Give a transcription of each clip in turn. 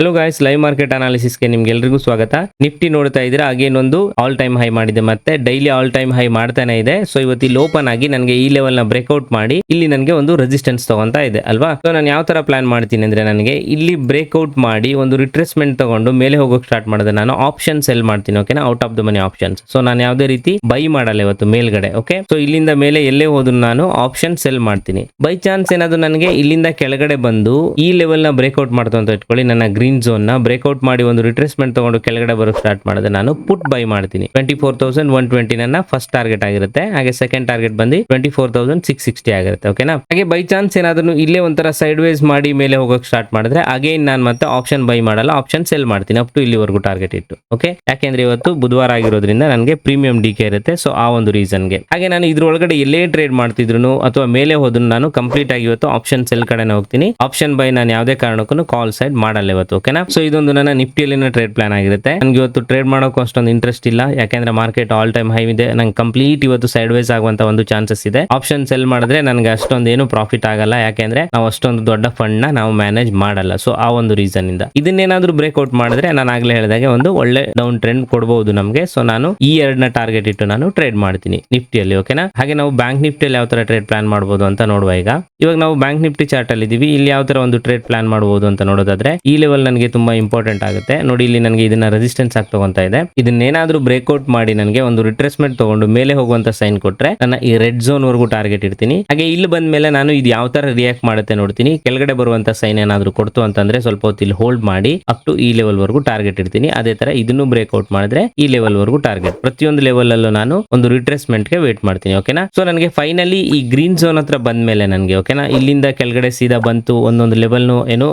Hello guys, live market ಅನಾಲಿಸಿಸ್ಗೆ ನಿಮ್ಗೆಲ್ರಿಗೂ ಸ್ವಾಗತ. Nifty ನೋಡ್ತಾ ಇದ್ದೀರಾ, ಹಾಗೇನ್ ಒಂದು ಆಲ್ ಟೈಮ್ ಹೈ ಮಾಡಿದೆ, ಮತ್ತೆ ಡೈಲಿ ಆಲ್ ಟೈಮ್ ಹೈ ಮಾಡ್ತಾನೆ ಇದೆ. ಸೊ ಇವತ್ತು ಇಲ್ಲಿ ಓಪನ್ ಆಗಿ ನನಗೆ ಈ ಲೆವೆಲ್ ನ ಬ್ರೇಕ್ಔಟ್ ಮಾಡಿ ಇಲ್ಲಿ ನನಗೆ ಒಂದು ರೆಸಿಸ್ಟೆನ್ಸ್ ತಗೊಂತಾ ಇದೆ ಅಲ್ವಾ. ಸೊ ನಾನು ಯಾವ ತರ ಪ್ಲಾನ್ ಮಾಡ್ತೀನಿ ಅಂದ್ರೆ, ನನಗೆ ಇಲ್ಲಿ ಬ್ರೇಕ್ಔಟ್ ಮಾಡಿ ಒಂದು ರಿಟ್ರೇಸ್ಮೆಂಟ್ ತಗೊಂಡು ಮೇಲೆ ಹೋಗೋಕೆ ಸ್ಟಾರ್ಟ್ ಮಾಡಿದೆ. ನಾನು ಆಪ್ಷನ್ ಸೆಲ್ ಮಾಡ್ತೀನಿ, ಓಕೆನಾ, out of the money options. So ನಾನು ಯಾವುದೇ ರೀತಿ ಬೈ ಮಾಡಲ್ಲ ಇವತ್ತು ಮೇಲ್ಗಡೆ. ಓಕೆ, ಸೊ ಇಲ್ಲಿಂದ ಮೇಲೆ ಎಲ್ಲೇ ಹೋದ್ರು ನಾನು ಆಪ್ಷನ್ ಸೆಲ್ ಮಾಡ್ತೀನಿ. ಬೈ ಚಾನ್ಸ್ ಏನಾದ್ರು ನನಗೆ ಇಲ್ಲಿಂದ ಕೆಳಗಡೆ ಬಂದು ಈ ಲೆವೆಲ್ ನ ಬ್ರೇಕ್ಔಟ್ ಮಾಡ್ತು ಅಂತ ಇಟ್ಕೊಳ್ಳಿ, ನನ್ನ ಗ್ರೀನ್ ಝೋನ್ ನ ಬ್ರೇಕ್ಔಟ್ ಮಾಡಿ ಒಂದು ರಿಟ್ರೇಸ್ಮೆಂಟ್ ತಗೊಂಡು ಕೆಳಗಡೆ ಬರೋಕೆ ಸ್ಟಾರ್ಟ್ ಮಾಡಿದೆ, ನಾನು ಪುಟ್ ಬೈ ಮಾಡ್ತೀನಿ. 24,120 ನನ್ನ ಫಸ್ಟ್ ಟಾರ್ಗೆಟ್ ಆಗಿರುತ್ತೆ. ಹಾಗೆ ಸೆಕೆಂಡ್ ಟಾರ್ಗೆಟ್ ಬಂದು 24,660 ಆಗಿರುತ್ತೆ. ಓಕೆನಾ. ಹಾಗೆ ಬೈ ಚಾನ್ಸ್ ಏನಾದ್ರು ಇಲ್ಲೇ ಒಂಥರ ಸೈಡ್ ವೈಸ್ ಮಾಡಿ ಮೇಲೆ ಹೋಗೋಕೆ ಸ್ಟಾರ್ಟ್ ಮಾಡಿದ್ರೆ ಅಗೇನ್ ನಾನು ಮತ್ತೆ ಆಪ್ಷನ್ ಬೈ ಮಾಡಲ್ಲ, ಆಪ್ಷನ್ ಸೆಲ್ ಮಾಡ್ತೀನಿ ಅಪ್ ಟು ಇಲ್ಲಿವರೆಗೂ ಟಾರ್ಗೆಟ್ ಇಟ್ಟು. ಓಕೆ, ಯಾಕೆಂದ್ರೆ ಇವತ್ತು ಬುಧವಾರ ಆಗಿರೋದ್ರಿಂದ ನನಗೆ ಪ್ರೀಮಿಯಂ ಡಿಕೆ ಇರುತ್ತೆ. ಸೊ ಆ ಒಂದು ರೀಸನ್ಗೆ ಹಾಗೆ ನಾನು ಇದ್ರೊಳಗಡೆ ಎಲ್ಲೇ ಟ್ರೇಡ್ ಮಾಡ್ತಿದ್ರು ಅಥವಾ ಮೇಲೆ ಹೋದ್ರು ನಾನು ಕಂಪ್ಲೀಟ್ ಆಗಿ ಇವತ್ತು ಆಪ್ಷನ್ ಸೆಲ್ ಕಡೆನೇ ಹೋಗ್ತೀನಿ. ಆಪ್ಷನ್ ಬೈ ನಾನು ಯಾವುದೇ ಕಾರಣಕ್ಕೂ ಕಾಲ್ ಸೈಡ್ ಮಾಡಲ್ಲ ಇವತ್ತು. ಓಕೆನಾ. ಸೊ ಇದೊಂದು ನನ್ನ ನಿಫ್ಟಿಯಲ್ಲಿನ ಟ್ರೇಡ್ ಪ್ಲಾನ್ ಆಗಿರುತ್ತೆ. ನನಗೆ ಇವತ್ತು ಟ್ರೇಡ್ ಮಾಡೋಕೆ ಅಷ್ಟೊಂದು ಇಂಟ್ರೆಸ್ಟ್ ಇಲ್ಲ, ಯಾಕೆಂದ್ರೆ ಮಾರ್ಕೆಟ್ ಆಲ್ ಟೈಮ್ ಹೈ ಇದೆ. ನಂಗೆ ಕಂಪ್ಲೀಟ್ ಇವತ್ತು ಸೈಡ್ ವೈಸ್ ಆಗುವಂತ ಒಂದು ಚಾನ್ಸಸ್ ಇದೆ. ಆಪ್ಷನ್ ಸೆಲ್ ಮಾಡಿದ್ರೆ ನನಗೆ ಅಷ್ಟೊಂದು ಏನು ಪ್ರಾಫಿಟ್ ಆಗಲ್ಲ, ಯಾಕೆಂದ್ರೆ ನಾವು ಅಷ್ಟೊಂದು ದೊಡ್ಡ ಫಂಡ್ ನ ನಾವು ಮ್ಯಾನೇಜ್ ಮಾಡಲ್ಲ. ಸೊ ಆ ಒಂದು ರೀಸನ್ ಇಂದ ಇದನ್ನೇನಾದ್ರೂ ಬ್ರೇಕ್ಔಟ್ ಮಾಡಿದ್ರೆ ನಾನು ಆಗ್ಲೇ ಹೇಳಿದಾಗೆ ಒಂದು ಒಳ್ಳೆ ಡೌನ್ ಟ್ರೆಂಡ್ ಕೊಡಬಹುದು ನಮಗೆ. ಸೊ ನಾನು ಈ ಎರಡನ್ನ ಟಾರ್ಗೆಟ್ ಇಟ್ಟು ನಾನು ಟ್ರೇಡ್ ಮಾಡ್ತೀನಿ ನಿಫ್ಟಿಯಲ್ಲಿ. ಓಕೆನಾ. ಹಾಗೆ ನಾವು ಬ್ಯಾಂಕ್ ನಿಫ್ಟಿಯಲ್ಲಿ ಯಾವ ತರ ಟ್ರೇಡ್ ಪ್ಲಾನ್ ಮಾಡಬಹುದು ಅಂತ ನೋಡುವ. ಇವಾಗ ನಾವು ಬ್ಯಾಂಕ್ ನಿಫ್ಟಿ ಚಾರ್ಟ್ ಅಲ್ಲಿ ಇದೀವಿ. ಇಲ್ಲಿ ಯಾವ ತರ ಒಂದು ಟ್ರೇಡ್ ಪ್ಲಾನ್ ಮಾಡಬಹುದು ಅಂತ ನೋಡೋದಾದ್ರೆ, ಈ ಲೆವೆಲ್ ನನಗೆ ತುಂಬಾ ಇಂಪಾರ್ಟೆಂಟ್ ಆಗುತ್ತೆ. ನೋಡಿ, ಇಲ್ಲಿ ನನಗೆ ಇದನ್ನ ರೆಸಿಸ್ಟೆನ್ಸ್ ಆಗಿ ತಗೊಂತಾ ಇದೆ. ಇದನ್ನೇನಾದ್ರೂ ಬ್ರೇಕ್ಔಟ್ ಮಾಡಿ ನನಗೆ ಒಂದು ರಿಟ್ರೇಸ್ಮೆಂಟ್ ತಗೊಂಡು ಮೇಲೆ ಹೋಗುವಂತ ಸೈನ್ ಕೊಟ್ರೆ ನನ್ನ ಈ ರೆಡ್ ಝೋನ್ ವರೆಗೂ ಟಾರ್ಗೆಟ್ ಇಡ್ತೀನಿ. ಹಾಗೆ ಇಲ್ಲಿ ಬಂದ ಮೇಲೆ ನಾನು ಇದು ಯಾವ ತರ ರಿಯಾಕ್ಟ್ ಮಾಡುತ್ತೆ ನೋಡ್ತೀನಿ. ಕೆಳಗಡೆ ಬರುವಂತ ಸೈನ್ ಏನಾದ್ರೂ ಕೊಡ್ತು ಅಂತಂದ್ರೆ ಸ್ವಲ್ಪ ಹೊತ್ತು ಇಲ್ಲಿ ಹೋಲ್ಡ್ ಮಾಡಿ ಅಪ್ ಟು ಈ ಲೆವೆಲ್ ವರೆಗೂ ಟಾರ್ಗೆಟ್ ಇಡ್ತೀನಿ. ಅದೇ ತರ ಇದನ್ನು ಬ್ರೇಕ್ಔಟ್ ಮಾಡಿದ್ರೆ ಈ ಲೆವೆಲ್ ವರೆಗೂ ಟಾರ್ಗೆಟ್. ಪ್ರತಿಯೊಂದು ಲೆವೆಲ್ ಅಲ್ಲೂ ನಾನು ಒಂದು ರಿಟ್ರೇಸ್ಮೆಂಟ್ ಗೆ ವೇಟ್ ಮಾಡ್ತೀನಿ. ಓಕೆನಾ. ಸೊ ನನಗೆ ಫೈನಲಿ ಈ ಗ್ರೀನ್ ಝೋನ್ ಹತ್ರ ಬಂದ ಮೇಲೆ ನನಗೆ, ಓಕೆನಾ, ಇಲ್ಲಿಂದ ಕೆಳಗಡೆ ಸೀದಾ ಬಂತು, ಒಂದೊಂದು ಲೆವೆಲ್ ಏನು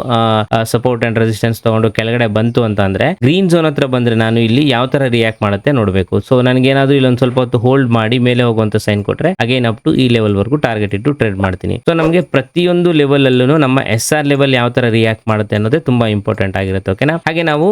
ಸಪೋರ್ಟ್ ಅಂಡ್ ರೆಸಿಸ್ಟೆನ್ಸ್ ತಗೊಂಡು ಕೆಳಗಡೆ ಬಂತು ಅಂತ ಅಂದ್ರೆ ಗ್ರೀನ್ ಝೋನ್ ಹತ್ರ ಬಂದ್ರೆ ನಾನು ಇಲ್ಲಿ ಯಾವ ತರ ರಿಯಾಕ್ಟ್ ಮಾಡುತ್ತೆ ನೋಡಬೇಕು. ಸೊ ನನಗೆ ಏನಾದ್ರು ಇಲ್ಲೊಂದು ಸ್ವಲ್ಪ ಹೊತ್ತು ಹೋಲ್ಡ್ ಮಾಡಿ ಮೇಲೆ ಹೋಗುವಂತ ಸೈನ್ ಕೊಟ್ರೆ ಅಗೇನ್ ಅಪ್ ಟು ಈ ಲೆವೆಲ್ ವರೆಗೂ ಟಾರ್ಗೆಟ್ ಇಟ್ಟು ಟ್ರೇಡ್ ಮಾಡ್ತೀನಿ. ಸೊ ನಮಗೆ ಪ್ರತಿಯೊಂದು ಲೆವೆಲ್ ಅಲ್ಲೂ ನಮ್ಮ SR ಲೆವೆಲ್ ಯಾವ ತರ ರಿಯಾಕ್ಟ್ ಮಾಡುತ್ತೆ ಅನ್ನೋದೇ ತುಂಬಾ ಇಂಪಾರ್ಟೆಂಟ್ ಆಗಿರುತ್ತೆ. ಓಕೆನಾ. ಹಾಗೆ ನಾವು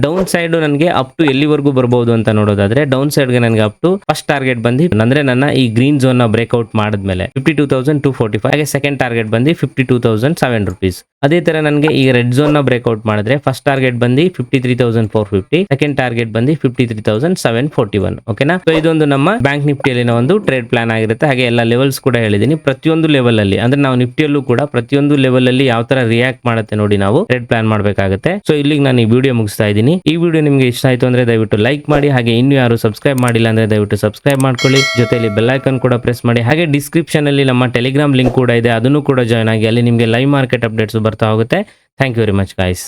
ಡೌನ್ ಸೈಡ್ ನನಗೆ ಅಪ್ ಟು ಎಲ್ಲಿವರೆಗೂ ಬರಬಹುದು ಅಂತ ನೋಡೋದಾದ್ರೆ, ಡೌನ್ ಸೈಡ್ ಗೆ ನನಗೆ ಅಪ್ ಟು ಫಸ್ಟ್ ಟಾರ್ಗೆಟ್ ಬಂದು ಅಂದ್ರೆ ನನ್ನ ಈ ಗ್ರೀನ್ ಝೋನ್ ನ ಬ್ರೇಕ್ಔಟ್ ಮಾಡಿದ್ಮೇಲೆ 52,245. ಹಾಗೆ ಸೆಕೆಂಡ್ ಟಾರ್ಗೆಟ್ ಬಂದು 52,007 rupees. ಅದೇ ತರ ನನಗೆ ಈ ರೆಡ್ ಝೋನ್ ನ ಬ್ರೇಕ್ಔಟ್ ಮಾಡಿದ್ರೆ ಫಸ್ಟ್ ಟಾರ್ಗೆಟ್ ಬಂದು 53,450, ಸೆಕೆಂಡ್ ಟಾರ್ಗೆಟ್ ಬಂದು 53,741. ಓಕೆನಾ. ಸೊ ಇದೊಂದು ನಮ್ಮ ಬ್ಯಾಂಕ್ ನಿಫ್ಟಿಯಲ್ಲಿನ ಒಂದು ಟ್ರೇಡ್ ಪ್ಲಾನ್ ಆಗಿರುತ್ತೆ. ಹಾಗೆ ಎಲ್ಲ ಲೆವೆಲ್ಸ್ ಕೂಡ ಹೇಳಿದೀನಿ. ಪ್ರತಿಯೊಂದು ಲೆವೆಲ್ ಅಲ್ಲಿ ಅಂದ್ರೆ ನಾವು ನಿಫ್ಟಿಯಲ್ಲೂ ಕೂಡ ಪ್ರತಿಯೊಂದು ಲೆವೆಲ್ ಅಲ್ಲಿ ಯಾವ ತರ ರಿಯಾಕ್ಟ್ ಮಾಡುತ್ತೆ ನೋಡಿ ನಾವು ಟ್ರೇಡ್ ಪ್ಲಾನ್ ಮಾಡಬೇಕಾಗುತ್ತೆ. ಸೊ ಇಲ್ಲಿಗೆ ನಾನು ಈ ವಿಡಿಯೋ ಮುಗಿಸ್ತಾ ಇದ್ದೀನಿ. ಈ ವಿಡಿಯೋ ನಿಮಗೆ ಇಷ್ಟ ಆಯ್ತು ಅಂದ್ರೆ ದಯವಿಟ್ಟು ಲೈಕ್ ಮಾಡಿ. ಹಾಗೆ ಇನ್ನು ಯಾರು ಸಬ್ಸ್ಕ್ರೈಬ್ ಮಾಡಿಲ್ಲ ಅಂದ್ರೆ ದಯವಿಟ್ಟು ಸಬ್ಸ್ಕ್ರೈಬ್ ಮಾಡ್ಕೊಳ್ಳಿ. ಜೊತೆಲಿ ಬೆಲ್ ಐಕಾನ್ ಕೂಡ ಪ್ರೆಸ್ ಮಾಡಿ. ಹಾಗೆ ಡಿಸ್ಕ್ರಿಪ್ಷನ್ ಅಲ್ಲಿ ನಮ್ಮ ಟೆಲಿಗ್ರಾಮ್ ಲಿಂಕ್ ಕೂಡ ಇದೆ, ಅದನ್ನು ಕೂಡ ಜಾಯ್ನ್ ಆಗಿ. ಅಲ್ಲಿ ನಿಮಗೆ ಲೈವ್ ಮಾರ್ಕೆಟ್ ಅಪ್ಡೇಟ್ಸ್ ಬರ್ತಾ ಹೋಗುತ್ತೆ. Thank you very much guys.